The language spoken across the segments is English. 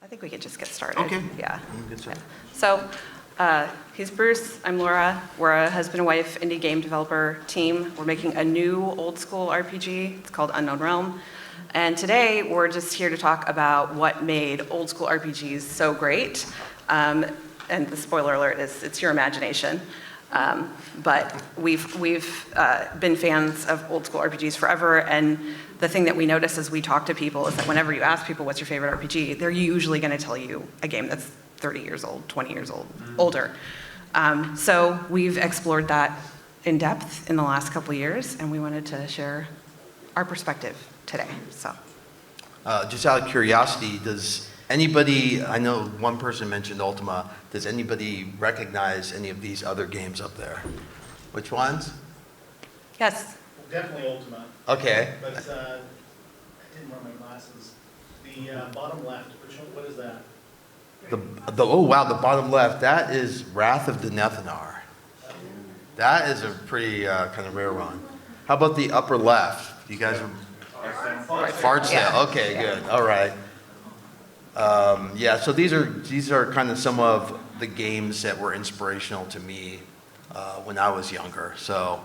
I think we can just get started. Okay. Yeah. Good stuff. So he's Bruce, I'm Laura. We're a husband and wife indie game developer team. We're making a new old school RPG. It's called Unknown Realm. And today we're just here to talk about what made old school RPGs so great. And the spoiler alert is it's your imagination. But we've been fans of old school RPGs forever, and the thing that we notice as we talk to people is that whenever you ask people what's your favorite RPG, they're usually going to tell you a game that's 30 years old, 20 years old, older. So we've explored that in depth in the last couple of years, and we wanted to share our perspective today. So, just out of curiosity, does anybody, I know one person mentioned Ultima, does anybody recognize any of these other games up there? Which ones? yes. Definitely Ultima. Okay. But I didn't wear my glasses. The bottom left, what is that? Oh wow, the bottom left, that is Wrath of the Nethanar. That is a pretty kind of rare one. How about the upper left? You guys are Fart Sale. Yeah. Okay, Yeah. good. All right. Yeah, so these are kind of some of the games that were inspirational to me when I was younger. So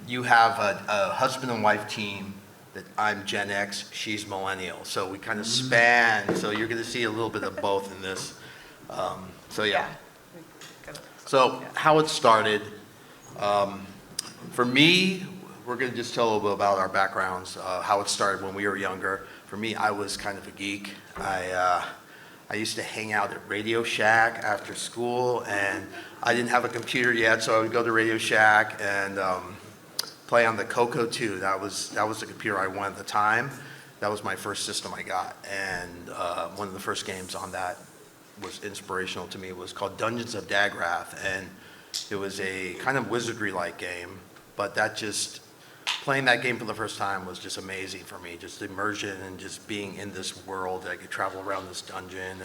you have a husband and wife team that I'm Gen X, she's millennial. So we kind of span, so you're going to see a little bit of both in this. So yeah. So how it started, for me, we're going to just tell a little bit about our backgrounds, how it started when we were younger. For me, I was kind of a geek. I used to hang out at Radio Shack after school, and I didn't have a computer yet, so I would go to Radio Shack and play on the Coco 2. That was the computer I wanted at the time. That was my first system I got, and one of the first games on that was inspirational to me. It was called Dungeons of Dagrath, and it was a kind of wizardry-like game, but playing that game for the first time was just amazing for me. Just immersion and just being in this world. I could travel around this dungeon,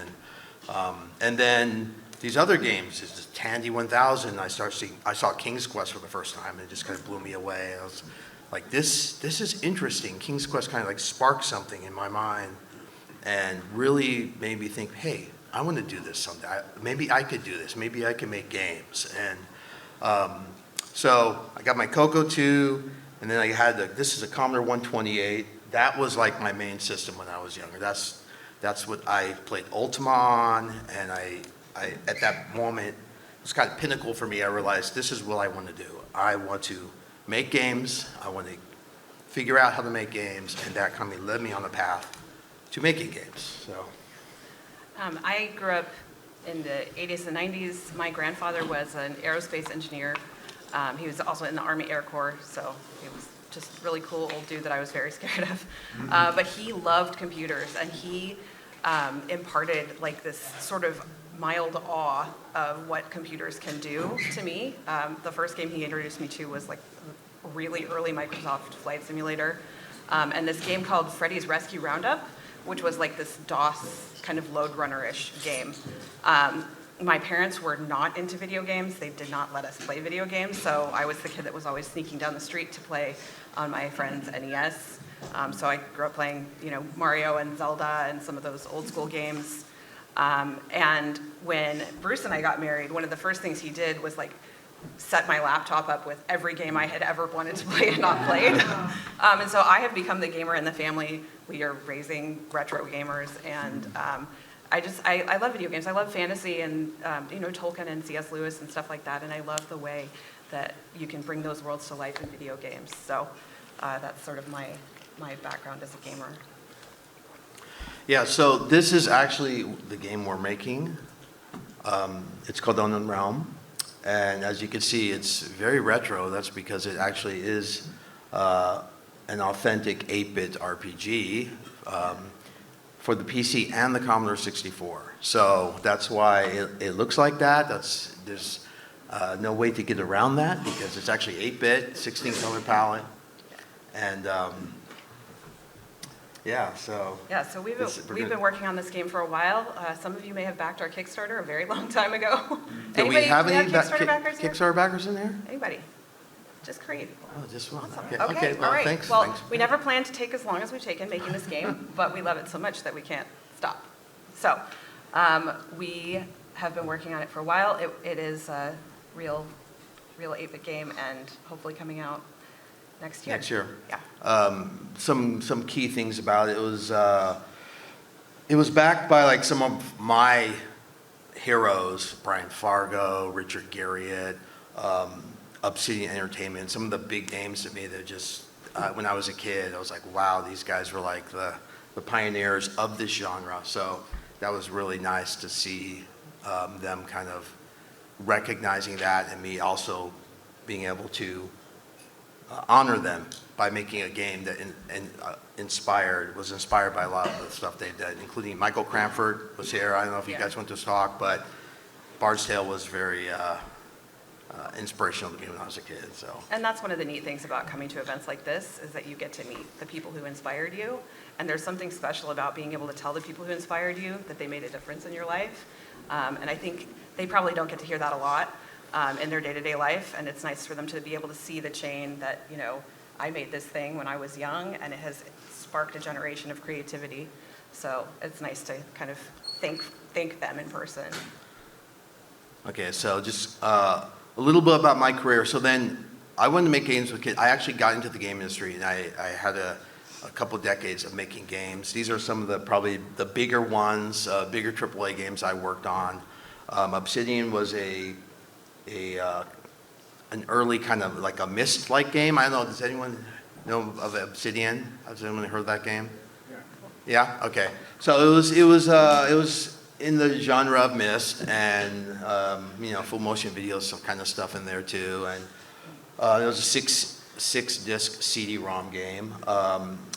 and then these other games, is just Tandy 1000. I saw King's Quest for the first time, and it just kind of blew me away. I was like, this is interesting. King's Quest kind of like sparked something in my mind, and really made me think, hey, I want to do this someday. Maybe I could do this. Maybe I can make games. And so I got my Coco 2. And then I had this is a Commodore 128. That was like my main system when I was younger. That's what I played Ultima on, and I at that moment, it was kind of pinnacle for me. I realized this is what I want to do. I want to make games. I want to figure out how to make games, and that kind of led me on a path to making games. So, I grew up in the 80s and 90s. My grandfather was an aerospace engineer. He was also in the Army Air Corps, so he was just a really cool old dude that I was very scared of. But he loved computers, and he imparted like this sort of mild awe of what computers can do to me. The first game he introduced me to was like a really early Microsoft Flight Simulator, and this game called Freddy's Rescue Roundup, which was like this DOS kind of load runner-ish game. My parents were not into video games. They did not let us play video games, so I was the kid that was always sneaking down the street to play on my friend's NES. So I grew up playing, Mario and Zelda and some of those old school games. And when Bruce and I got married, one of the first things he did was like set my laptop up with every game I had ever wanted to play and not played. And so I have become the gamer in the family. We are raising retro gamers, and I love video games. I love fantasy and Tolkien and C.S. Lewis and stuff like that, and I love the way that you can bring those worlds to life in video games. So that's sort of my background as a gamer. yeah, so this is actually the game we're making. It's called Unknown Realm, and as you can see, it's very retro. That's because it actually is an authentic 8-bit RPG. For the PC and the Commodore 64. So that's why it looks like that. There's no way to get around that because it's actually 8-bit, 16-color palette. And so we've been working on this game for a while. Some of you may have backed our Kickstarter a very long time ago. Do we have any Kickstarter backers here? Kickstarter backers in there? Anybody? Just Creed. Oh, just one. Awesome. Okay, well, all right. thanks. Well, we never planned to take as long as we've taken making this game, but we love it so much that we can't stop. So we have been working on it for a while. It is a real 8-bit game, and hopefully coming out next year. Next year. Yeah. Some key things about it. It was backed by like some of my heroes, Brian Fargo, Richard Garriott, Obsidian Entertainment, some of the big names to me that just, when I was a kid, I was like, wow, these guys were like the pioneers of this genre. So that was really nice to see them kind of recognizing that, and me also being able to honor them by making a game that was inspired by a lot of the stuff they did, including Michael Cranford was here. I don't know if you guys went to his talk, but Bard's Tale was very inspirational to me when I was a kid. So. And that's one of the neat things about coming to events like this, is that you get to meet the people who inspired you. And there's something special about being able to tell the people who inspired you that they made a difference in your life. And I think they probably don't get to hear that a lot in their day-to-day life. And it's nice for them to be able to see the chain that, you know, I made this thing when I was young, and it has sparked a generation of creativity. So it's nice to kind of thank them in person. Okay, so just a little bit about my career. So then I wanted to make games with kids. I actually got into the game industry, and I had a couple decades of making games. These are some of probably the bigger ones, bigger AAA games I worked on. Obsidian was an early kind of like a Myst-like game. I don't know, does anyone know of Obsidian? Has anyone heard of that game? Yeah? Okay. So it was in the genre of Myst, and full motion videos, some kind of stuff in there too. And it was a six disc CD-ROM game,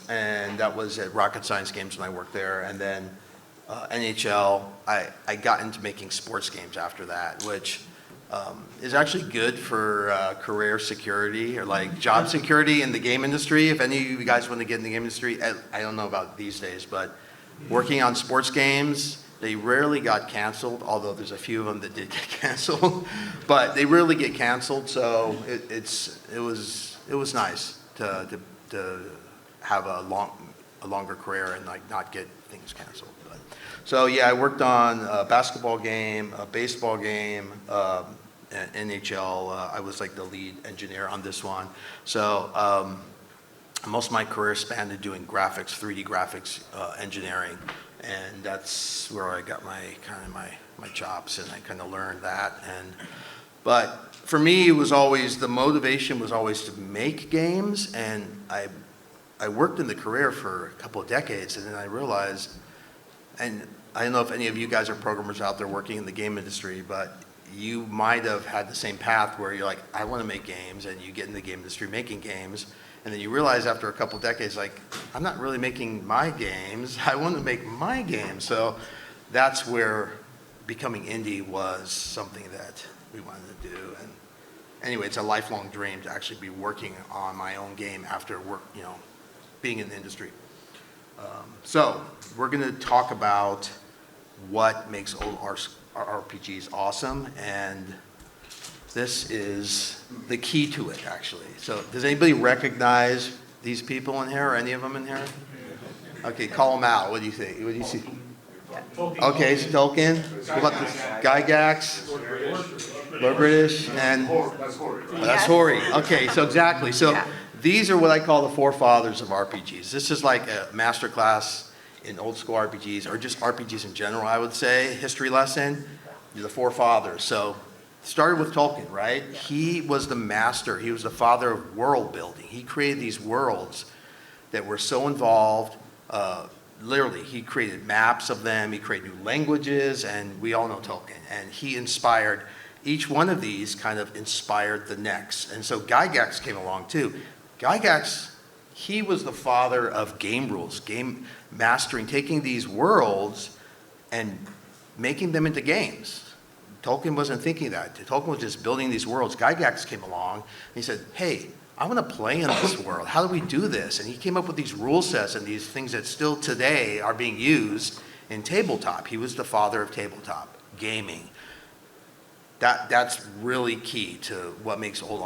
and that was at Rocket Science Games when I worked there. And then NHL, I got into making sports games after that, which is actually good for career security, or like job security in the game industry. If any of you guys want to get in the game industry, I don't know about these days, but working on sports games, they rarely got canceled, although there's a few of them that did get canceled, but they rarely get canceled. So it was nice to have a longer career and like not get things canceled. But, so yeah, I worked on a basketball game, a baseball game, NHL. I was like the lead engineer on this one. So most of my career spanned in doing graphics, 3D graphics engineering. And that's where I got my chops, and I kind of learned that. But for me, the motivation was always to make games, and I worked in the career for a couple of decades, and then I realized, and I don't know if any of you guys are programmers out there working in the game industry, but you might have had the same path where you're like, I want to make games, and you get in the game industry making games. And then you realize after a couple decades, like, I'm not really making my games. I want to make my games. So that's where becoming indie was something that we wanted to do. And anyway, it's a lifelong dream to actually be working on my own game after work, being in the industry. So we're going to talk about what makes old RPGs awesome, and this is the key to it, actually. So does anybody recognize these people in here, or any of them in here? Okay, call them out. What do you think? What do you see? Okay, it's Tolkien. What about this? Gygax? Lord British? And that's Hori. Okay, so exactly. So these are what I call the forefathers of RPGs. This is like a master class in old school RPGs, or just RPGs in general, I would say. History lesson, the forefathers. So started with Tolkien, right? He was the master. He was the father of world building. He created these worlds that were so involved. Literally, he created maps of them. He created new languages, and we all know Tolkien. And he inspired, each one of these kind of inspired the next. And so Gygax came along too. Gygax, he was the father of game rules, game mastering, taking these worlds and making them into games. Tolkien wasn't thinking that. Tolkien was just building these worlds. Gygax came along, and he said, hey, I want to play in this world. How do we do this? And he came up with these rule sets and these things that still today are being used in tabletop. He was the father of tabletop gaming. That's really key to what makes old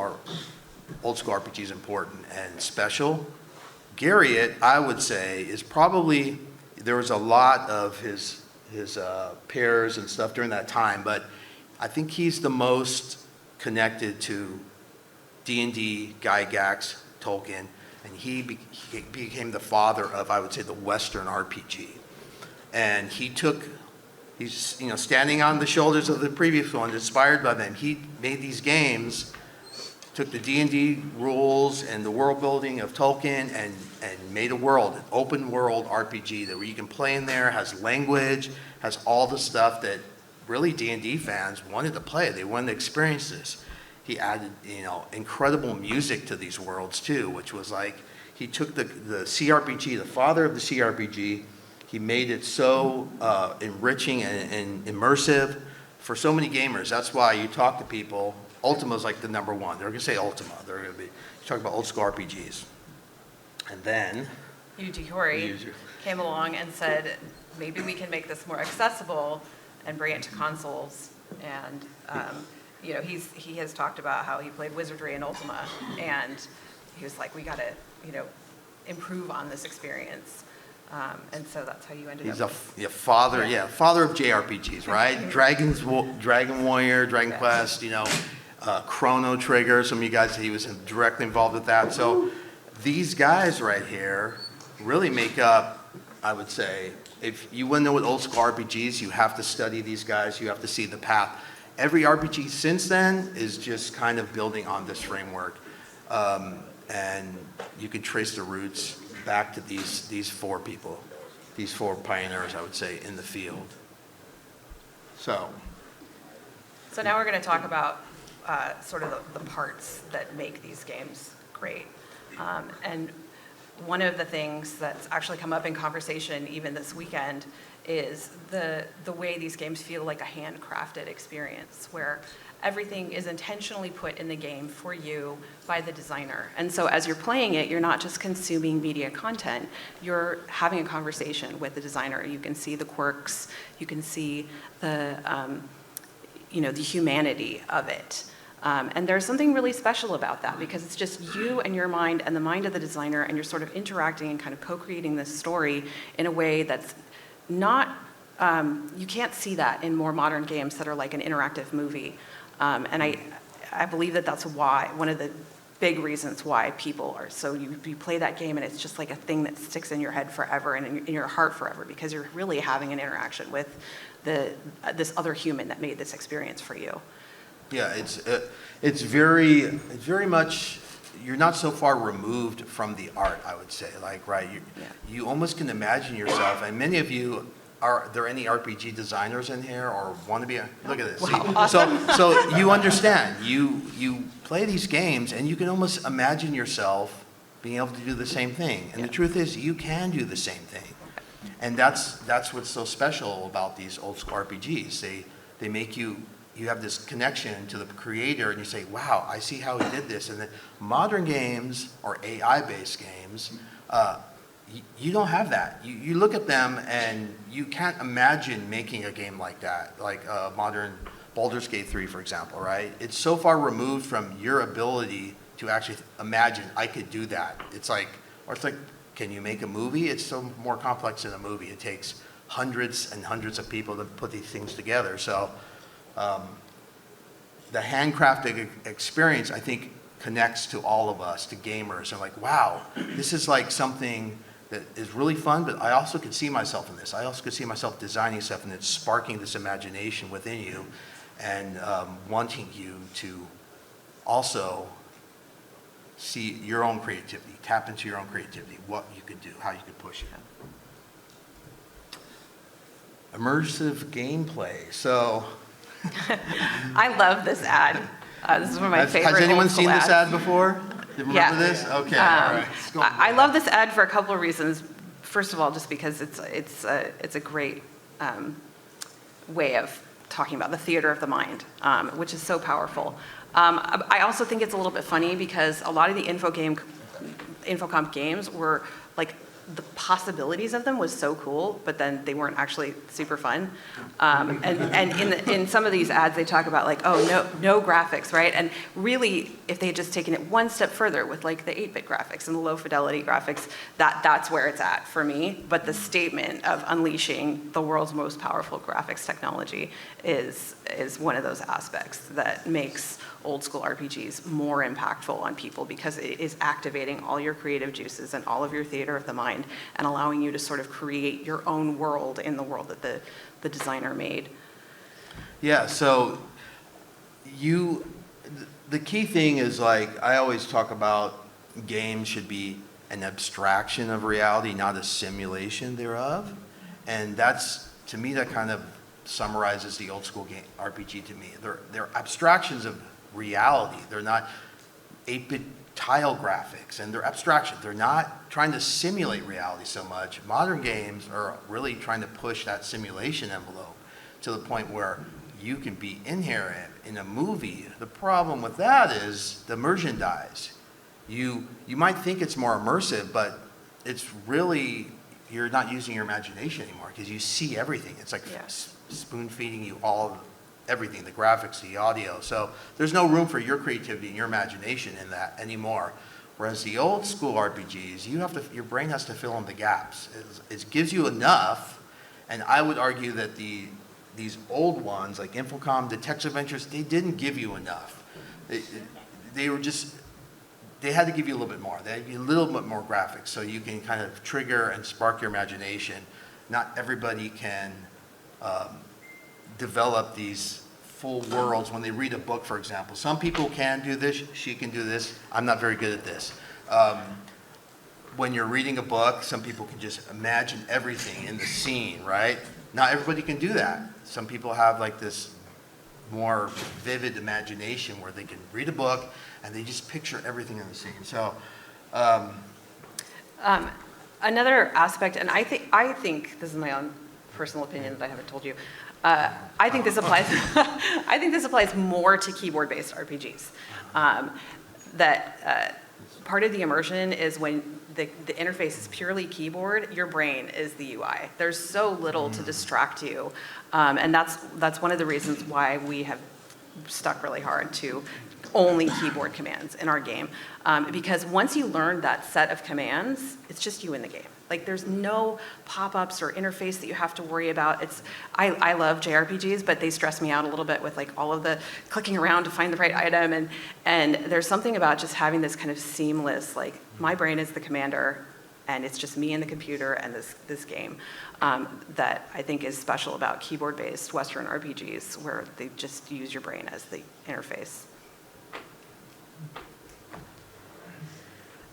school RPGs important and special. Garriott, I would say, is probably, there was a lot of his peers and stuff during that time, but I think he's the most connected to D&D, Gygax, Tolkien, and he became the father of, I would say, the Western RPG. And he's standing on the shoulders of the previous one, inspired by them. He made these games, took the D&D rules and the world building of Tolkien and made a world, an open world RPG that where you can play in there, has language, has all the stuff that really D&D fans wanted to play. They wanted to experience this. He added, incredible music to these worlds too, which was like, he took the CRPG, the father of the CRPG, he made it so enriching and immersive for so many gamers. That's why you talk to people, Ultima's like the number one. They're gonna say Ultima. They're gonna be, you talk about old school RPGs. And then Yuji Horii came along and said, maybe we can make this more accessible and bring it to consoles. And he has talked about how he played Wizardry in Ultima, and he was like, we got to improve on this experience. And so that's how you ended up. He's a father, father of JRPGs, right? Dragon Warrior, Dragon Quest, Chrono Trigger. Some of you guys, he was directly involved with that. So these guys right here really make up, I would say, if you want to know what old school RPGs, you have to study these guys. You have to see the path. Every RPG since then is just kind of building on this framework. And you can trace the roots back to these four people, these four pioneers, I would say, in the field. So now we're going to talk about sort of the parts that make these games great. And one of the things that's actually come up in conversation even this weekend is the way these games feel like a handcrafted experience, where everything is intentionally put in the game for you by the designer. And so as you're playing it, you're not just consuming media content, you're having a conversation with the designer. You can see the quirks, you can see the humanity of it. And there's something really special about that, because it's just you and your mind and the mind of the designer, and you're sort of interacting and kind of co-creating this story in a way that's not, you can't see that in more modern games that are like an interactive movie. And I believe that that's why, one of the big reasons why people are so, you play that game and it's just like a thing that sticks in your head forever and in your heart forever, because you're really having an interaction with this other human that made this experience for you. yeah, it's very much, you're not so far removed from the art, I would say. Like, right, you almost can imagine yourself, and many of you, are there any RPG designers in here or want to be? Look at this. Wow. See, so you understand. You play these games and you can almost imagine yourself being able to do the same thing. And the truth is, you can do the same thing. And that's what's so special about these old school RPGs. They make you have this connection to the creator, and you say, wow, I see how he did this. And then modern games or AI-based games, you don't have that. You look at them and you can't imagine making a game like that, like modern Baldur's Gate 3, for example, right? It's so far removed from your ability to actually imagine, I could do that. It's like, can you make a movie? It's so more complex than a movie. It takes hundreds and hundreds of people to put these things together. So the handcrafted experience, I think, connects to all of us, to gamers. And like, wow, this is like something that is really fun, but I also could see myself in this. I also could see myself designing stuff, and it's sparking this imagination within you and wanting you to also see your own creativity, tap into your own creativity, what you could do, how you could push it. Immersive gameplay. So I love this ad. This is one of my favorite. Has anyone seen ads. this ad before? You remember this? Okay, all right. I love this ad for a couple of reasons. First of all, just because it's a great way of talking about the theater of the mind, which is so powerful. I also think it's a little bit funny because a lot of the Infocomp games were like the possibilities of them was so cool, but then they weren't actually super fun. And in some of these ads, they talk about like, oh, no graphics, right? And really, if they had just taken it one step further with like the 8-bit graphics and the low fidelity graphics, that's where it's at for me. But the statement of unleashing the world's most powerful graphics technology is one of those aspects that makes old school RPGs more impactful on people, because it is activating all your creative juices and all of your theater of the mind and allowing you to sort of create your own world in the world that the designer made. Yeah, so the key thing is, like, I always talk about games should be an abstraction of reality, not a simulation thereof. And that's, to me, that kind of summarizes the old school game RPG to me. They're abstractions of reality. They're not 8-bit tile graphics, and they're abstraction. They're not trying to simulate reality so much. Modern games are really trying to push that simulation envelope to the point where you can be in here in a movie. The problem with that is the immersion dies. You might think it's more immersive, but it's really, you're not using your imagination anymore because you see everything. It's like spoon feeding you everything, the graphics, the audio. So there's no room for your creativity and your imagination in that anymore. Whereas the old school RPGs, your brain has to fill in the gaps. It gives you enough, and I would argue that these old ones, like Infocom, the Text Adventures, they didn't give you enough. They had to give you a little bit more. They had to give you a little bit more graphics so you can kind of trigger and spark your imagination. Not everybody can develop these full worlds when they read a book, for example. Some people can do this, she can do this. I'm not very good at this. When you're reading a book, some people can just imagine everything in the scene, right? Not everybody can do that. Some people have like this more vivid imagination where they can read a book and they just picture everything in the scene. So, another aspect, and I think this is my own personal opinion that I haven't told you. I think this applies. I think this applies more to keyboard-based RPGs. Part of the immersion is when the interface is purely keyboard, your brain is the UI. There's so little to distract you, and that's one of the reasons why we have stuck really hard to only keyboard commands in our game, because once you learn that set of commands, it's just you in the game. Like, there's no pop-ups or interface that you have to worry about. I love JRPGs, but they stress me out a little bit with like all of the clicking around to find the right item, and there's something about just having this kind of seamless, like, my brain is the commander, and it's just me and the computer and this game, that I think is special about keyboard-based Western RPGs, where they just use your brain as the interface.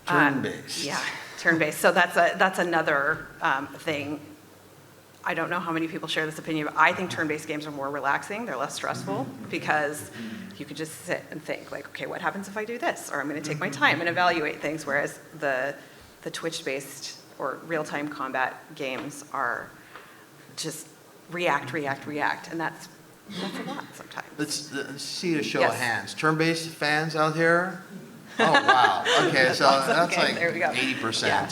turn-based. Yeah, turn-based. So that's another thing. I don't know how many people share this opinion, but I think turn-based games are more relaxing. They're less stressful because you could just sit and think, like, okay, what happens if I do this? Or I'm going to take my time and evaluate things, whereas the Twitch-based or real-time combat games are just react, and that's a lot sometimes. Let's see a show Yes. of hands. Turn-based fans out here? Oh, wow. Okay, so awesome. that's Okay, like there we go. 80%. Yeah.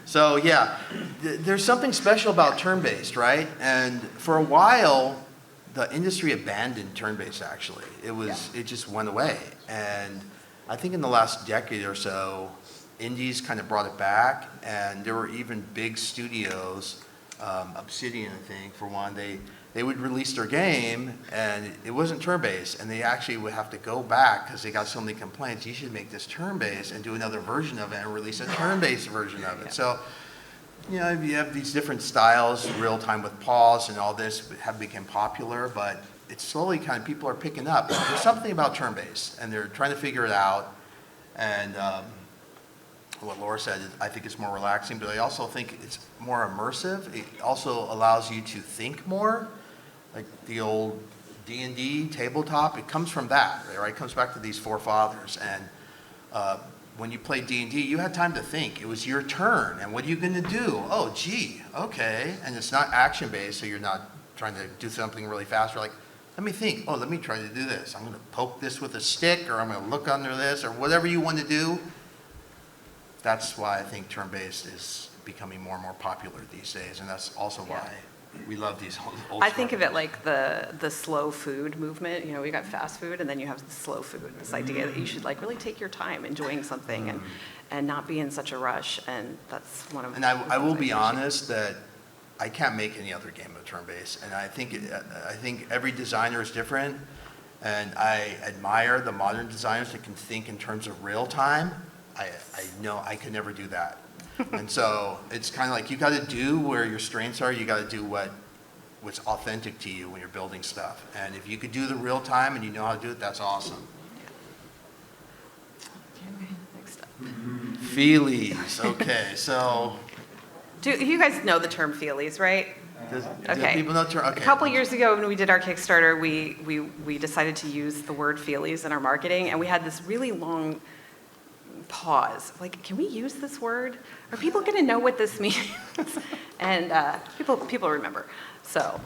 So yeah, there's something special about turn-based, right? And for a while, the industry abandoned turn-based, actually. It just went away. And I think in the last decade or so, indies kind of brought it back, and there were even big studios, Obsidian, I think, for one, they would release their game, and it wasn't turn-based, and they actually would have to go back because they got so many complaints. You should make this turn-based and do another version of it and release a turn-based version of it. Yeah. So, you know, you have these different styles, real-time with pause and all this have become popular, but it's slowly kind of, people are picking up. There's something about turn-based, and they're trying to figure it out, and what Laura said, I think it's more relaxing, but I also think it's more immersive. It also allows you to think more. Like the old D&D tabletop, it comes from that, right? It comes back to these forefathers. And when you played D&D, you had time to think. It was your turn, and what are you going to do? Oh, gee, okay. And it's not action-based, so you're not trying to do something really fast. You're like, let me think. Oh, let me try to do this. I'm going to poke this with a stick, or I'm going to look under this, or whatever you want to do. That's why I think turn-based is becoming more and more popular these days, and that's also Yeah. why we love these old I think of it stories. like the slow food movement. You know, we got fast food, and then you have the slow food. This idea that you should like really take your time enjoying something and not be in such a rush. And that's one of. And I the will things be appreciate. honest that I can't make any other game of turn-based, and I think every designer is different, and I admire the modern designers that can think in terms of real time. I know I could never do that. And so it's kind of like you got to do where your strengths are. You got to do what's authentic to you when you're building stuff. And if you could do the real time and you know how to do it, that's awesome. Okay, next up. Feelies. Okay, so Do you guys know the term feelies, right? do Okay. people know? Okay. A couple years ago, when we did our Kickstarter, we decided to use the word feelies in our marketing, and we had this really long pause. Like, can we use this word? Are people going to know what this means? And people remember. So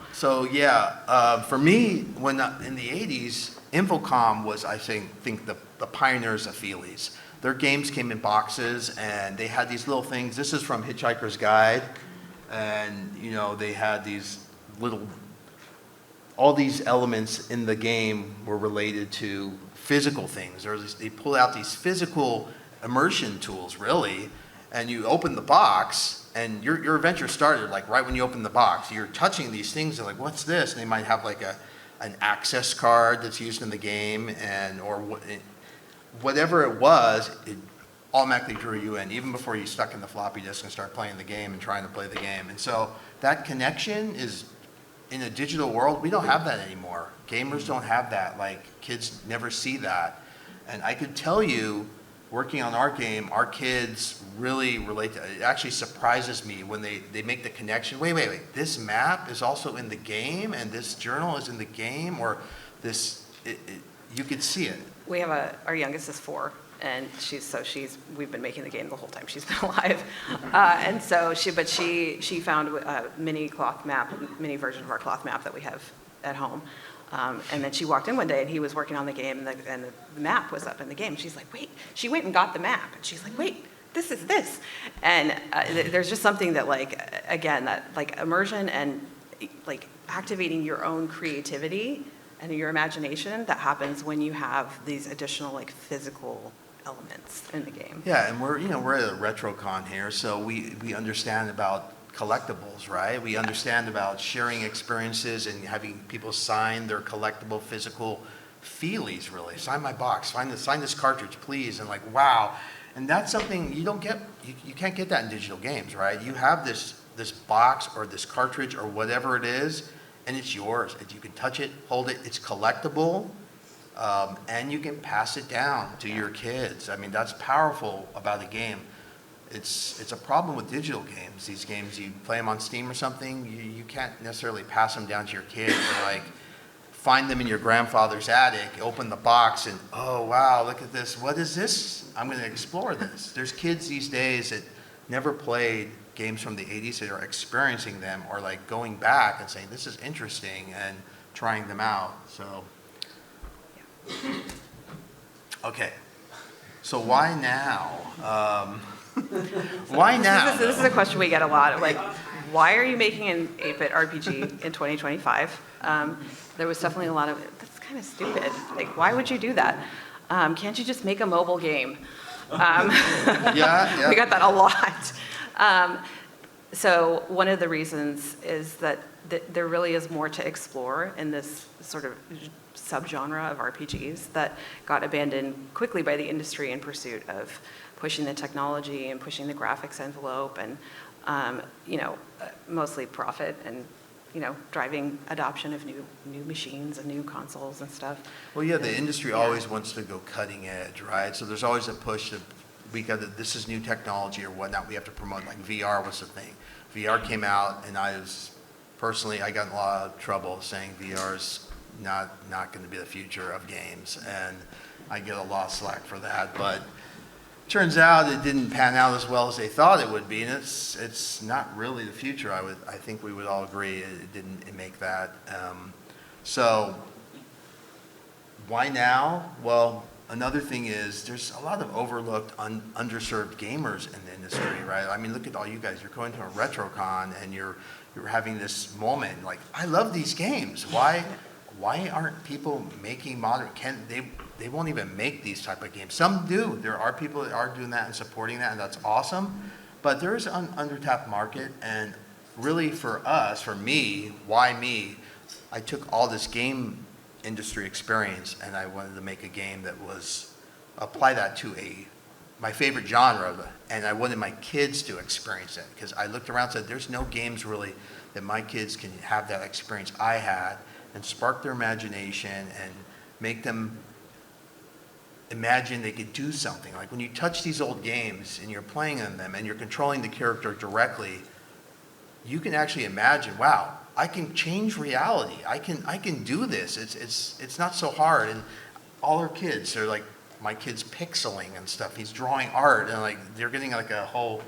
yeah, for me, when in the 80s, Infocom was, I think the pioneers of feelies. Their games came in boxes, and they had these little things. This is from Hitchhiker's Guide, and they had these all these elements in the game were related to physical things. They pulled out these physical immersion tools, really, and you open the box, and your adventure started like right when you open the box. You're touching these things, and like, what's this? And they might have like an access card that's used in the game, or whatever it was, it automatically drew you in, even before you stuck in the floppy disk and start playing the game and trying to play the game. And so that connection is, in a digital world, we don't have that anymore. Gamers don't have that. Like, kids never see that. And I could tell you, working on our game, our kids really relate to it. It actually surprises me when they make the connection. Wait, this map is also in the game, and this journal is in the game, or this, you could see it. We have our youngest is 4, and we've been making the game the whole time she's been alive. And so she found a mini version of our cloth map that we have at home. And then she walked in one day, and he was working on the game, and the map was up in the game. She's like, wait, she went and got the map. And she's like, wait, this is this. And there's just something that, like, again, that like immersion and like activating your own creativity and your imagination that happens when you have these additional like physical elements in the game. Yeah, and we're at a RetroCon here, so we understand about collectibles, right? We understand about sharing experiences and having people sign their collectible physical feelies, really. Sign my box, sign this cartridge, please. And like, wow. And that's something you don't get, you can't get that in digital games, right? You have this box or this cartridge or whatever it is, and it's yours. You can touch it, hold it, it's collectible, and you can pass it down to your kids. I mean, that's powerful about a game. It's a problem with digital games. These games, you play them on Steam or something, you can't necessarily pass them down to your kids, or like find them in your grandfather's attic, open the box, and oh wow, look at this, what is this? I'm going to explore this. There's kids these days that never played games from the 80s that are experiencing them, or like going back and saying, this is interesting, and trying them out. So, okay, so why now? Why now? This is a question we get a lot. Like, why are you making an 8-bit RPG in 2025? There was definitely a lot of, that's kind of stupid. Like, why would you do that? Can't you just make a mobile game? Yeah. We got that a lot. So one of the reasons is that there really is more to explore in this sort of subgenre of RPGs that got abandoned quickly by the industry in pursuit of pushing the technology and pushing the graphics envelope and, mostly profit and, driving adoption of new machines and new consoles and stuff. Well, yeah, the industry always wants to go cutting edge, right? So there's always a push that this is new technology or whatnot. We have to promote. Like VR was the thing. VR came out, and I got in a lot of trouble saying VR is not going to be the future of games, and I get a lot of slack for that. But turns out it didn't pan out as well as they thought it would be, and it's not really the future. I think we would all agree it didn't make that. So why now? Well, another thing is there's a lot of overlooked, underserved gamers in the industry, right? I mean, look at all you guys. You're going to a RetroCon and you're having this moment like, I love these games. Why aren't people making modern? They won't even make these type of games. Some do. There are people that are doing that and supporting that, and that's awesome. But there is an undertapped market, and really for us, for me, why me? I took all this game industry experience and I wanted to make a game that was apply that to my favorite genre, and I wanted my kids to experience it, because I looked around and said there's no games really that my kids can have that experience I had and spark their imagination and make them imagine they could do something. Like when you touch these old games and you're playing in them and you're controlling the character directly, you can actually imagine, wow, I can change reality. I can do this. It's not so hard. And all our kids, they're like, my kid's pixeling and stuff. He's drawing art, and like they're getting like a whole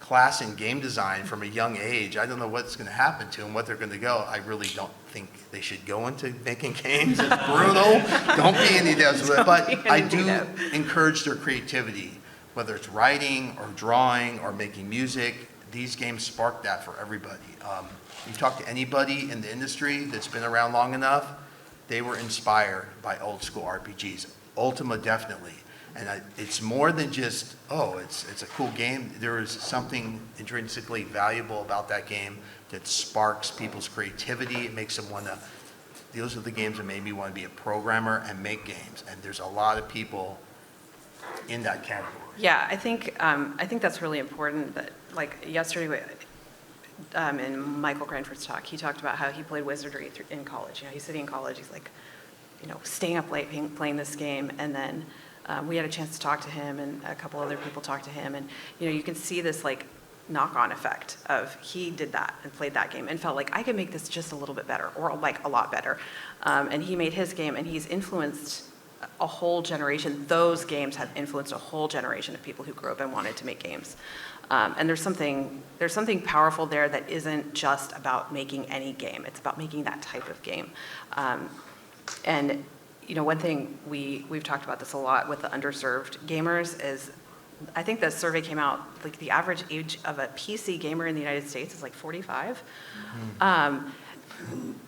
class in game design from a young age. I don't know what's going to happen to them, what they're going to go. I really don't think they should go into making games. It's brutal. Don't be any devs. But I do encourage their creativity, whether it's writing or drawing or making music. These games spark that for everybody. You talk to anybody in the industry that's been around long enough, they were inspired by old school RPGs. Ultima definitely. And it's more than just, oh, it's a cool game. There is something intrinsically valuable about that game that sparks people's creativity. It makes them want to, those are the games that made me want to be a programmer and make games. And there's a lot of people in that category. Yeah, I think that's really important. That like yesterday, in Michael Cranford's talk, he talked about how he played Wizardry in college. You know, he's sitting in college. He's like, you know, staying up late playing this game, and then we had a chance to talk to him, and a couple other people talked to him, and you know, you can see this like knock-on effect of he did that and played that game and felt like I could make this just a little bit better, or like a lot better, and he made his game, and he's influenced a whole generation. Those games have influenced a whole generation of people who grew up and wanted to make games. And there's something powerful there that isn't just about making any game. It's about making that type of game. And you know, one thing we've talked about this a lot with the underserved gamers is, I think the survey came out, like the average age of a PC gamer in the United States is like 45.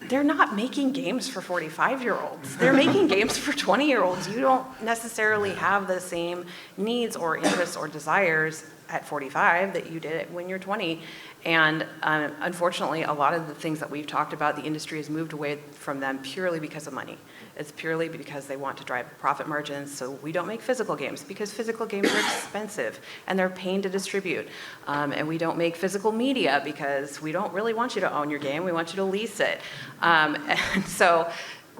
They're not making games for 45-year-olds. They're making games for 20-year-olds. You don't necessarily have the same needs or interests or desires at 45 that you did when you're 20. And unfortunately, a lot of the things that we've talked about, the industry has moved away from them purely because of money. It's purely because they want to drive profit margins, so we don't make physical games because physical games are expensive and they're pain to distribute. And we don't make physical media because we don't really want you to own your game, we want you to lease it. And so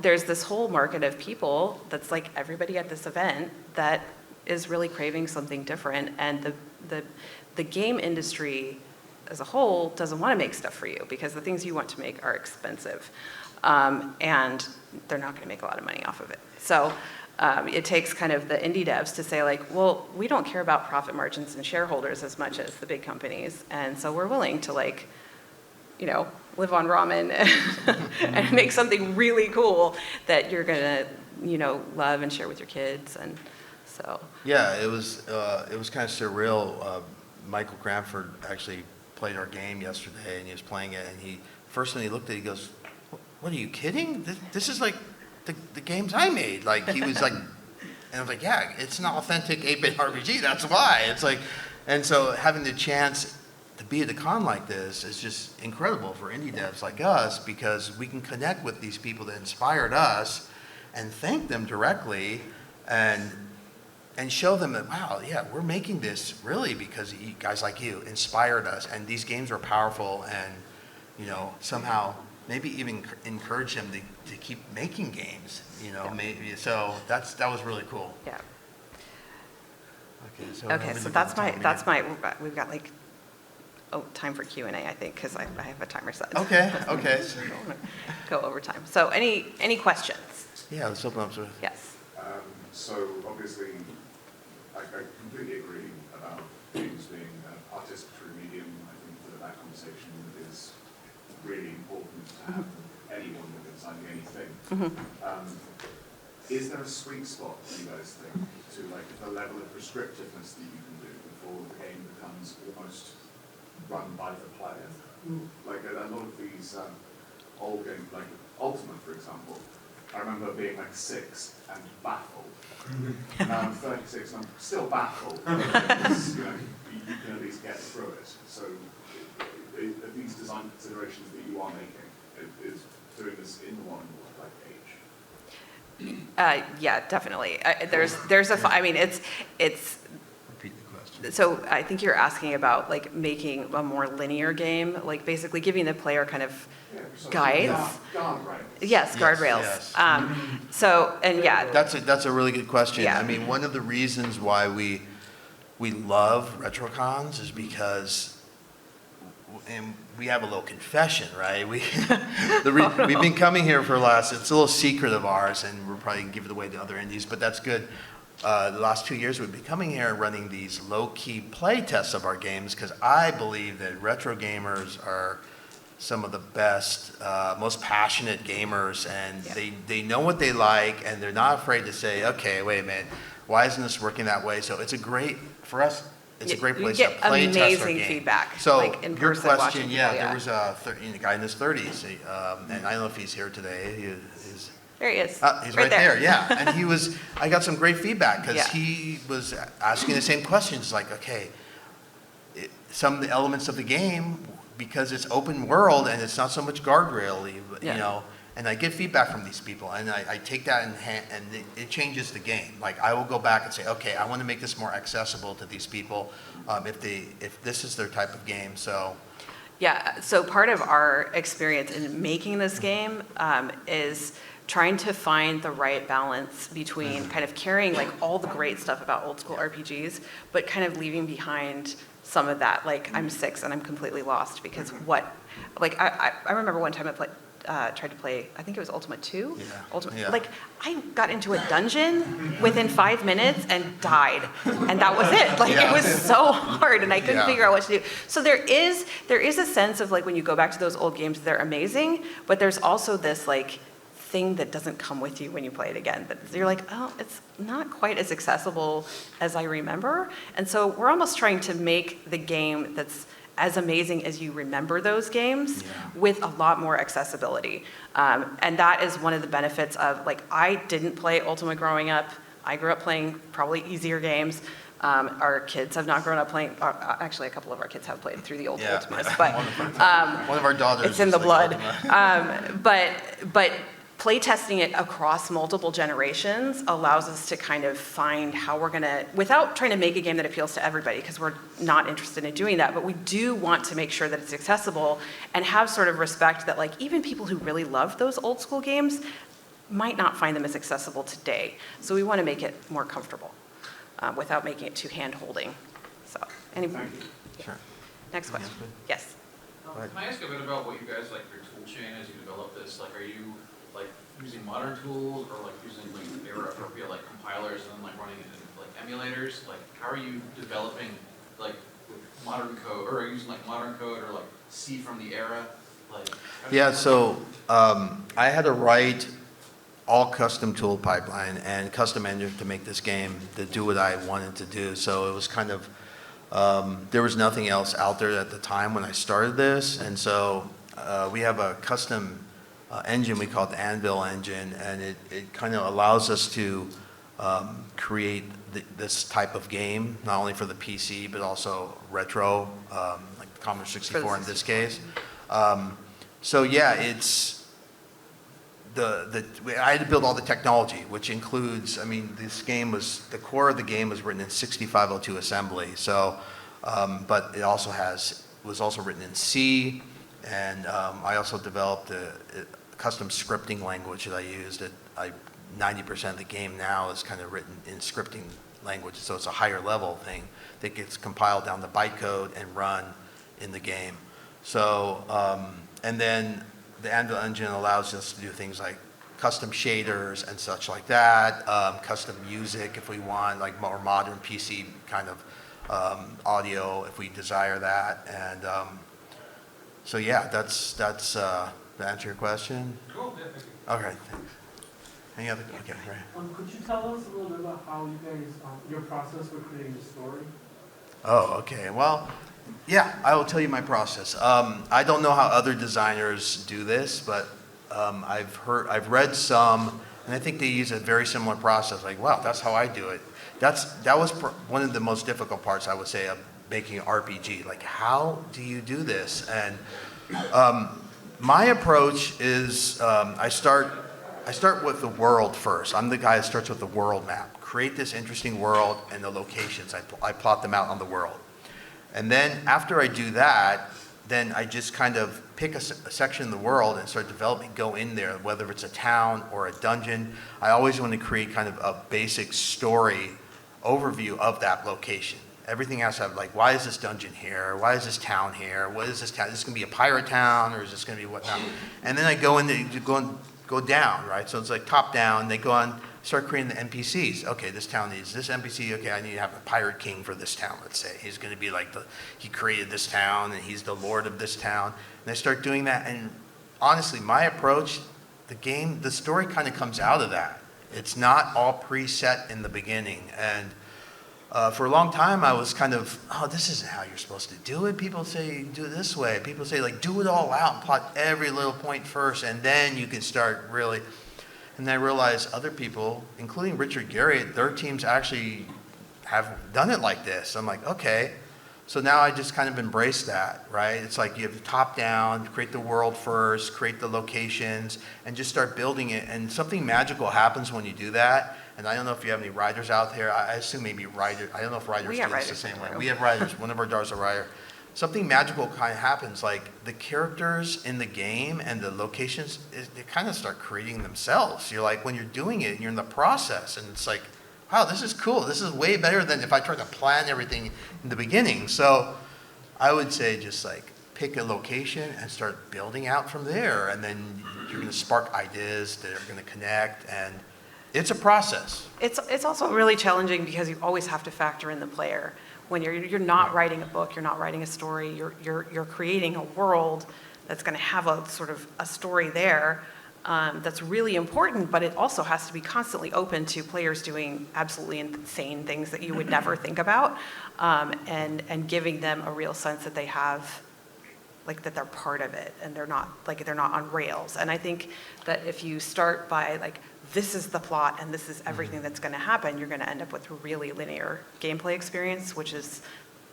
there's this whole market of people that's like everybody at this event that is really craving something different, and the game industry as a whole doesn't want to make stuff for you because the things you want to make are expensive. And they're not going to make a lot of money off of it. So it takes kind of the indie devs to say like, well, we don't care about profit margins and shareholders as much as the big companies. And so we're willing to like, you know, live on ramen and make something really cool that you're going to, you know, love and share with your kids. And so. Yeah, it was kind of surreal. Michael Cranford actually played our game yesterday, and he was playing it, and he looked at it, he goes, what are you kidding? This is like the games I made. Like he was like, and I was like, yeah, it's an authentic 8-bit RPG. That's why. It's like, and so having the chance to be at a con like this is just incredible for indie devs like us, because we can connect with these people that inspired us and thank them directly and show them that, wow, yeah, we're making this really because you guys like you inspired us, and these games are powerful, and you know, somehow maybe even encourage them to keep making games, you know, maybe. So that was really cool. Yeah. Okay, so we've got like, time for Q&A, I think, because I have a timer set. Okay. Go over time. So any questions? Yeah, let's open up. Yes. So obviously, I completely agree about games being an participatory medium. I think that conversation is really important to have anyone that is designing anything. is there a sweet spot, do you guys think, to like the level of prescriptiveness that you can do before the game becomes almost run by the player? Like a lot of these old games, like Ultima, for example, I remember being like 6 and baffled. Now I'm 36 and I'm still baffled. Because, you can at least get through it. So are these design considerations that you are making, is doing this in the modern world, like age? Yeah, definitely. I mean, it's, Repeat the question. so I think you're asking about like making a more linear game, like basically giving the player kind of guides. Guardrails. Yes, guardrails. Yes. So, and yeah, That's a really good question. Yeah. I mean, one of the reasons why we love retrocons is because, and we have a little confession, right? We've been coming here for it's a little secret of ours, and we're probably gonna give it away to other indies, but that's good. The last 2 years, we've been coming here and running these low-key play tests of our games, because I believe that retro gamers are some of the best, most passionate gamers, and Yeah. they know what they like, and they're not afraid to say, okay, wait a minute, why isn't this working that way? So it's a great, for us, it's a great you place get to play test our amazing game. feedback, So like in your person watching question, people, yeah, yeah. there was a guy in his 30s, and I don't know if he's here today. He's there he is. he's right there, yeah. And I got some great feedback because Yeah. he was asking the same questions, like, okay, some of the elements of the game, because it's open world and it's not so much guardrail-y, Yeah. and I get feedback from these people, and I take that in hand, and it changes the game. Like, I will go back and say, okay, I want to make this more accessible to these people, if this is their type of game, so. Yeah, so part of our experience in making this game is trying to find the right balance between kind of carrying like all the great stuff about old school RPGs, but kind of leaving behind some of that. Like, I'm 6 and I'm completely lost because I remember one time I tried to play, I think it was Ultima 2? Yeah, Ultima, yeah. like, I got into a dungeon within 5 minutes and died, and that was it. Like, Yeah. it was so hard, and I couldn't Yeah. figure out what to do. So there is a sense of, like, when you go back to those old games, they're amazing, but there's also this, like, thing that doesn't come with you when you play it again. That you're like, oh, it's not quite as accessible as I remember. And so we're almost trying to make the game that's as amazing as you remember those games with a lot more accessibility. And that is one of the benefits of, like, I didn't play Ultima growing up. I grew up playing probably easier games. Our kids have not grown up playing, actually a couple of our kids have played through the old Yeah, Ultimas, yeah. but One of our daughters it's in is the like blood. Ultima. But playtesting it across multiple generations allows us to kind of find how we're gonna, without trying to make a game that appeals to everybody, because we're not interested in doing that, but we do want to make sure that it's accessible and have sort of respect that, like, even people who really love those old school games might not find them as accessible today. So we want to make it more comfortable without making it too hand-holding. So, anyway, Thank you. Sure. next question. Yes. Right. Can I ask a bit about what you guys, like, your tool chain as you develop this? Like, are you, like, using modern tools or, like, using, like, era-appropriate, like, compilers and then, like, running it in, like, emulators? Like, how are you developing, like, with modern code, or are you using, like, modern code or, like, C from the era? Like, how do you- Yeah, so I had to write all custom tool pipeline and custom engine to make this game to do what I wanted to do. So it was kind of, there was nothing else out there at the time when I started this. And so we have a custom engine we call it the Anvil engine, and it kind of allows us to create this type of game, not only for the PC, but also retro, like the Commodore 64 in this case. So yeah, it's I had to build all the technology, which includes, I mean, this game was, the core of the game was written in 6502 assembly. So, but it also was also written in C, and I also developed a custom scripting language that I used. 90% of the game now is kind of written in scripting language, so it's a higher level thing that gets compiled down to bytecode and run in the game. So, and then the Anvil engine allows us to do things like custom shaders and such like that, custom music if we want, like more modern PC kind of audio if we desire that. And so yeah, that's to answer your question. Cool, yeah, thank you. Okay, thanks. Any other, okay, right. Could you tell us a little bit about how you guys, your process for creating the story? Oh, okay. Well, yeah, I will tell you my process. I don't know how other designers do this, but I've read some, and I think they use a very similar process. Like, wow, that's how I do it. That was one of the most difficult parts, I would say, of making an RPG. Like, how do you do this? And my approach is I start with the world first. I'm the guy that starts with the world map. Create this interesting world and the locations. I plot them out on the world. And then after I do that, then I just kind of pick a section of the world and start developing, go in there, whether it's a town or a dungeon. I always want to create kind of a basic story overview of that location. Everything has to have, like, why is this dungeon here? Why is this town here? What is this town? Is this going to be a pirate town, or is this going to be whatnot? And then I go in, go down, right? So it's like top down. They go on, start creating the NPCs. Okay, this town needs this NPC. Okay, I need to have a pirate king for this town, let's say. He's going to be like he created this town, and he's the lord of this town. And I start doing that, and honestly, my approach, the story kind of comes out of that. It's not all preset in the beginning. And for a long time, I was kind of, oh, this isn't how you're supposed to do it. People say, do it this way. People say, like, do it all out and plot every little point first, and then you can start really. And then I realized other people, including Richard Garriott, their teams actually have done it like this. I'm like, okay. So now I just kind of embrace that, right? It's like you have the top down, create the world first, create the locations, and just start building it. And something magical happens when you do that. And I don't know if you have any writers out there. I assume maybe writers. I don't know if writers do this the same way. We have writers. One of our daughters is a writer. Something magical kind of happens. Like the characters in the game and the locations, they kind of start creating themselves. You're like, when you're doing it, you're in the process. And it's like, wow, this is cool. This is way better than if I tried to plan everything in the beginning. So I would say just like pick a location and start building out from there. And then you're going to spark ideas that are going to connect. And it's a process. It's also really challenging because you always have to factor in the player. When you're not writing a book, you're not writing a story, you're creating a world that's going to have a sort of a story there that's really important, but it also has to be constantly open to players doing absolutely insane things that you would never think about, and giving them a real sense that they have, like, that they're part of it and they're not on rails. And I think that if you start by like, this is the plot and this is everything that's going to happen, you're going to end up with a really linear gameplay experience, which is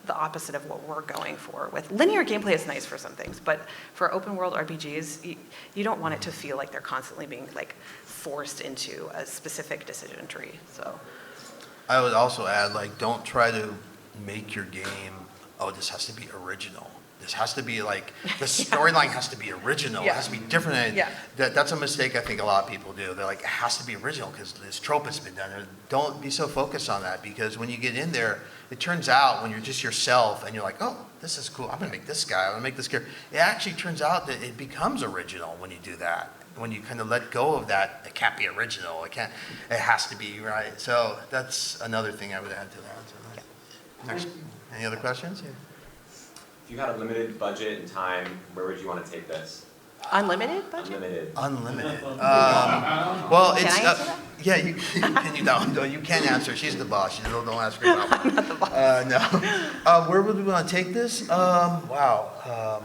the opposite of what we're going for. With linear gameplay is nice for some things, but for open world RPGs, you don't want it to feel like they're constantly being like forced into a specific decision tree. So I would also add, like, don't try to make your game, oh, this has to be original. This has to be like, the storyline has to be original. It has to be different. Yeah. That's a mistake I think a lot of people do. They're like, it has to be original because this trope has been done. Don't be so focused on that, because when you get in there, it turns out when you're just yourself and you're like, oh, this is cool. I'm going to make this guy. I'm going to make this character. It actually turns out that it becomes original when you do that. When you kind of let go of that, it can't be original. It has to be, right? So that's another thing I would add to that. So, next, any other questions? Yeah. If you had a limited budget and time, where would you want to take this? unlimited budget? Unlimited. Well, it's, Can I answer that? yeah, you can answer. She's the boss. You don't ask her about I'm not the boss. no. Where would we want to take this? Wow.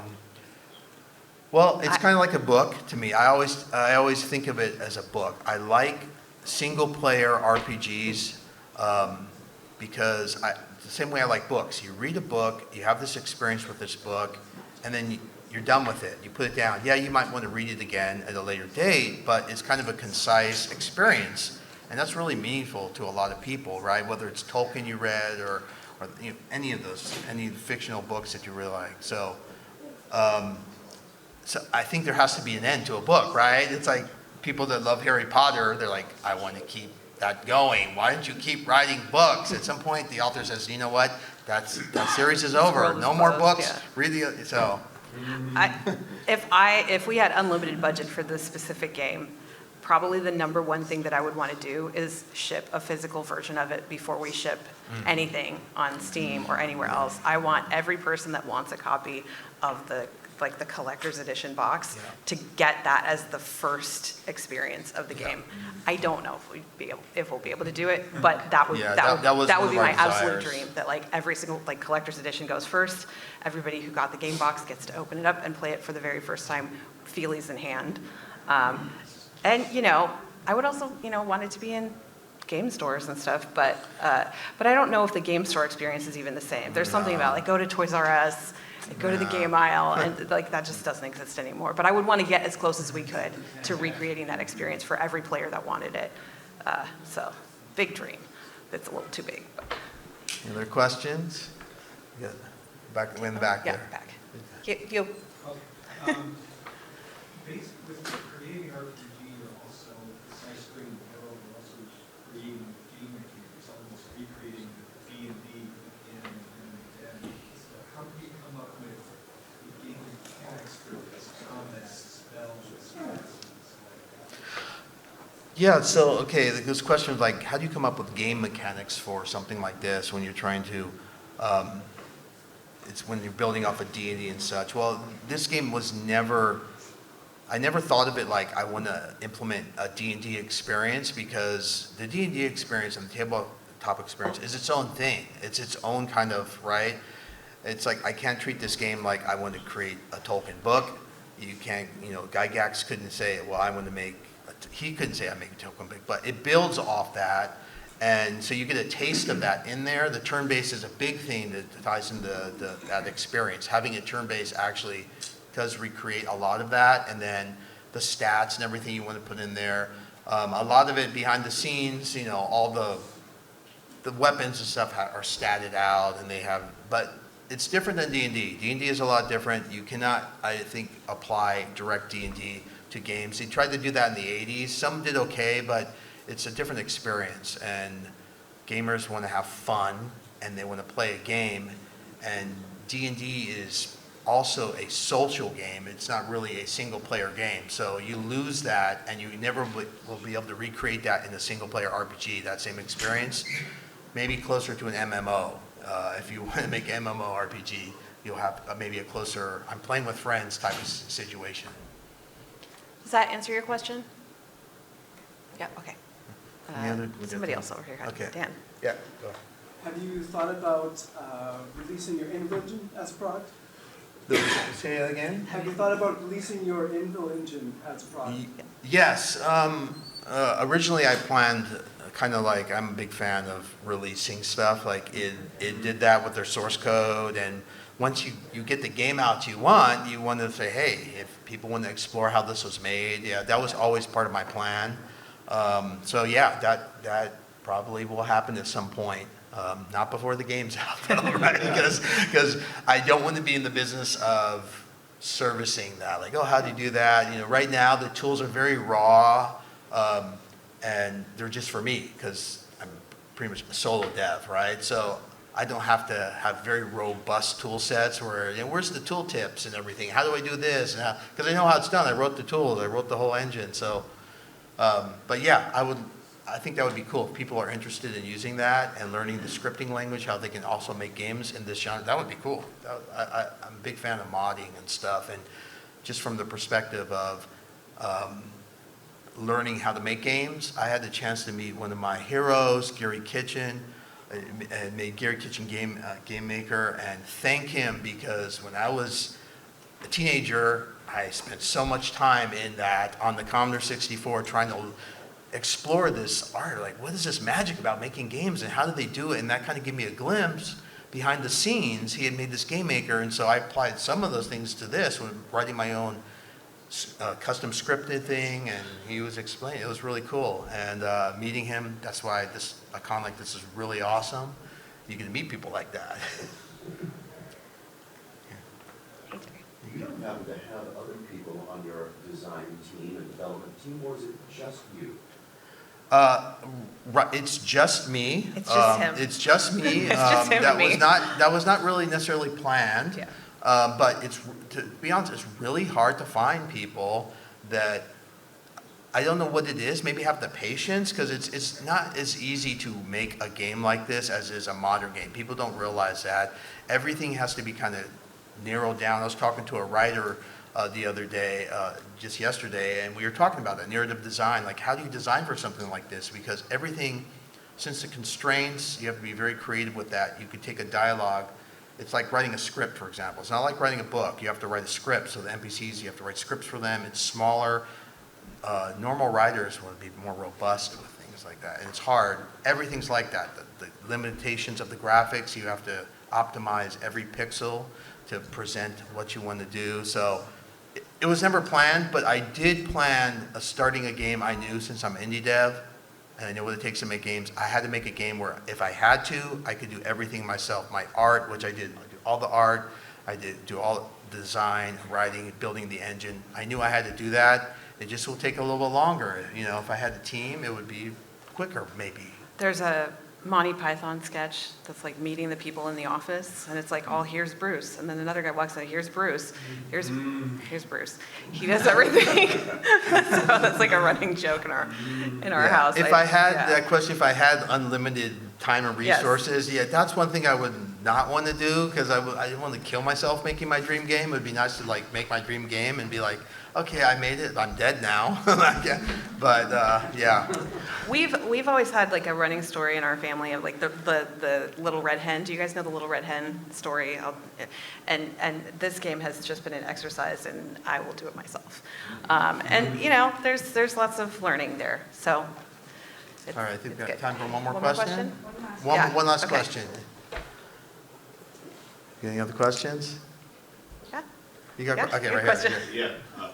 Well, it's kind of like a book to me. I always think of it as a book. I like single player RPGs because the same way I like books. You read a book, you have this experience with this book, and then you're done with it. You put it down. Yeah, you might want to read it again at a later date, but it's kind of a concise experience, and that's really meaningful to a lot of people, right? Whether it's Tolkien you read or any of those, any fictional books that you really like. So I think there has to be an end to a book, right? It's like people that love Harry Potter, they're like, I want to keep that going. Why don't you keep writing books? At some point, the author says, you know what? That series is over. No more books. Yeah. Read the, so. If we had unlimited budget for this specific game, probably the number one thing that I would want to do is ship a physical version of it before we ship anything on Steam or anywhere else. I want every person that wants a copy of the like the collector's edition box Yeah. to get that as the first experience of the game. I don't know if we'll be able to do it, but that would Yeah, that was that one would be of my our absolute desires. dream. That like every single like collector's edition goes first. Everybody who got the game box gets to open it up and play it for the very first time, feelies in hand. And I would also want it to be in game stores and stuff, but I don't know if the game store experience is even the same. There's something about like go to Toys R Us, like, go to the game aisle, and like that just doesn't exist anymore. But I would want to get as close as we could to recreating that experience for every player that wanted it. So big dream. It's a little too big, but Any other questions? Yeah, back in the back yeah, there. back. You. Basically, with creating RPG, you're also, besides creating the hero, you're also creating game mechanics, almost recreating D&D in and so how do you come up with the game mechanics for this combat spells, Yeah, so, okay, this question is like, how do you come up with game mechanics for something like this when you're trying to, it's when you're building off of D&D and such? Well, this game was I never thought of it like I want to implement a D&D experience, because the D&D experience and the tabletop experience is its own thing. It's its own kind of, right? It's like, I can't treat this game like I want to create a Tolkien book. You can't, Gygax couldn't say, well, I want to make, he couldn't say I make a Tolkien book, but it builds off that. And so you get a taste of that in there. The turn-based is a big thing that ties into that experience. Having a turn-based actually does recreate a lot of that, and then the stats and everything you want to put in there. A lot of it behind the scenes, all the weapons and stuff are statted out, and but it's different than D&D. D&D is a lot different. You cannot, I think, apply direct D&D to games. They tried to do that in the 80s. Some did okay, but it's a different experience, and gamers want to have fun, and they want to play a game, and D&D is also a social game. It's not really a single player game. So you lose that, and you never will be able to recreate that in a single player RPG, that same experience. Maybe closer to an MMO. If you want to make an MMORPG, you'll have maybe a closer, I'm playing with friends type of situation. Does that answer your question? Yeah, okay. Any other- Somebody else over here. Okay. Dan. Yeah, go. Have you thought about releasing your infill engine as a product? Say that again? Have you thought about releasing your infill engine as a product? Yes. Originally I planned kind of like, I'm a big fan of releasing stuff. Like it did that with their source code, and once you get the game out you want to say, hey, if people want to explore how this was made, yeah, that was always part of my plan. So yeah, that probably will happen at some point. Not before the game's out, though, right? Because I don't want to be in the business of servicing that. Like, oh, how do you do that? Right now the tools are very raw, and they're just for me because I'm pretty much a solo dev, right? So I don't have to have very robust tool sets where, where's the tool tips and everything? How do I do this? Because I know how it's done. I wrote the tools. I wrote the whole engine. So, but yeah, I think that would be cool if people are interested in using that and learning the scripting language, how they can also make games in this genre. That would be cool. I'm a big fan of modding and stuff, and just from the perspective of learning how to make games, I had the chance to meet one of my heroes, Gary Kitchen. I made Gary Kitchen Game Maker, and thank him, because when I was a teenager, I spent so much time in that on the Commodore 64 trying to explore this art. Like, what is this magic about making games, and how do they do it? And that kind of gave me a glimpse behind the scenes. He had made this Game Maker, and so I applied some of those things to this when writing my own custom scripted thing, and he was explaining. It was really cool, and meeting him, that's why a con like this is really awesome. You can meet people like that. You don't happen to have other people on your design team and development team, or is it just you? Right, it's just me. It's just him. It's just me. It's just him and me. That was not really necessarily planned. Yeah. But to be honest, it's really hard to find people that, I don't know what it is, maybe have the patience, because it's not as easy to make a game like this as is a modern game. People don't realize that. Everything has to be kind of narrow down. I was talking to a writer the other day, just yesterday, and we were talking about that narrative design. Like, how do you design for something like this? Because everything, since the constraints, you have to be very creative with that. You could take a dialogue. It's like writing a script, for example. It's not like writing a book. You have to write a script. So the NPCs, you have to write scripts for them. It's smaller. Normal writers would be more robust with things like that. And it's hard. Everything's like that. The limitations of the graphics, you have to optimize every pixel to present what you want to do. So it was never planned, but I did plan starting a game I knew since I'm indie dev, and I know what it takes to make games. I had to make a game where if I had to, I could do everything myself. My art, which I did all the art, I did do all the design, writing, building the engine. I knew I had to do that. It just will take a little bit longer. You know, if I had a team, it would be quicker, maybe. There's a Monty Python sketch that's like meeting the people in the office, and it's like, oh, here's Bruce, and then another guy walks in, here's Bruce, here's Bruce. He does everything. So that's like a running joke in our house. If I had that question, if I had unlimited time and resources, that's one thing I would not want to do, because I didn't want to kill myself making my dream game. It would be nice to like make my dream game and be like, okay, I made it. I'm dead now. But yeah. We've always had like a running story in our family of like the little red hen. Do you guys know the little red hen story? And this game has just been an exercise, and I will do it myself. And you know, there's lots of learning there. So. All right, I think we've got good. time for one more One more question. Yeah, One last okay. question. Any other questions? Yeah. You got, Yeah, okay, good right question. here. Yeah,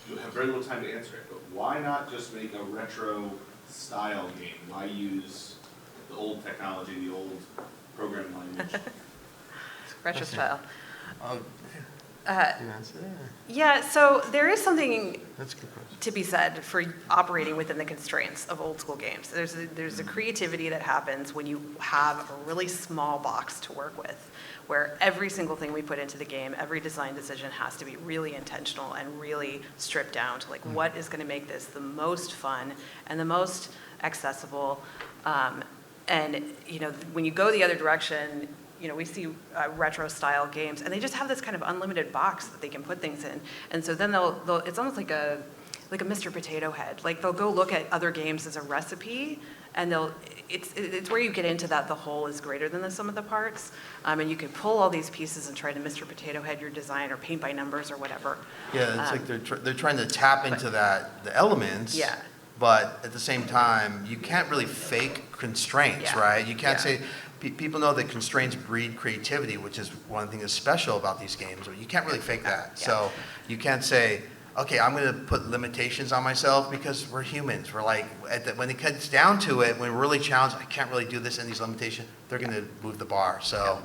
you have very little time to answer it, but why not just make a retro style game? Why use the old technology, the old programming language? Retro style. Oh, Uh, you answer that? Yeah, so there is something That's a good question. to be said for operating within the constraints of old school games. There's a creativity that happens when you have a really small box to work with, where every single thing we put into the game, every design decision has to be really intentional and really stripped down to like what is going to make this the most fun and the most accessible. And you know, when you go the other direction, you know, we see retro style games, and they just have this kind of unlimited box that they can put things in. And so then they'll it's almost like a Mr. Potato Head. Like they'll go look at other games as a recipe, and it's where you get into that the whole is greater than the sum of the parts. And you can pull all these pieces and try to Mr. Potato Head your design or paint by numbers or whatever. Yeah, it's like they're trying to tap into the elements. Yeah. But at the same time, you can't really fake constraints, Yeah. right? You can't Yeah. say, people know that constraints breed creativity, which is one thing that's special about these games. You can't really fake that. Yeah. So you can't say, okay, I'm going to put limitations on myself, because we're humans. We're like, when it comes down to it, when we're really challenged, I can't really do this in these limitations, they're going to move the bar. So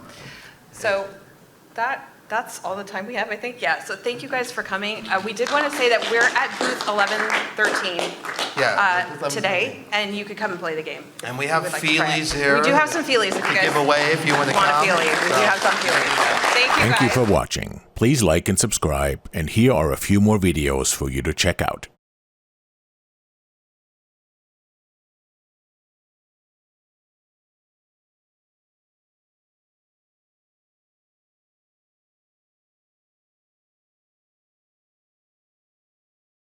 That's all the time we have, I think. Yeah, so thank you guys for coming. We did want to say that we're at booth 1113 today, and you could come and play the game. if And we you have would like to try it. feelies here We do have some feelies if to you guys give away if you want to want a come. feelie. We do have some feelies. Thank you, guys. Thank you for watching. Please like and subscribe, and here are a few more videos for you to check out.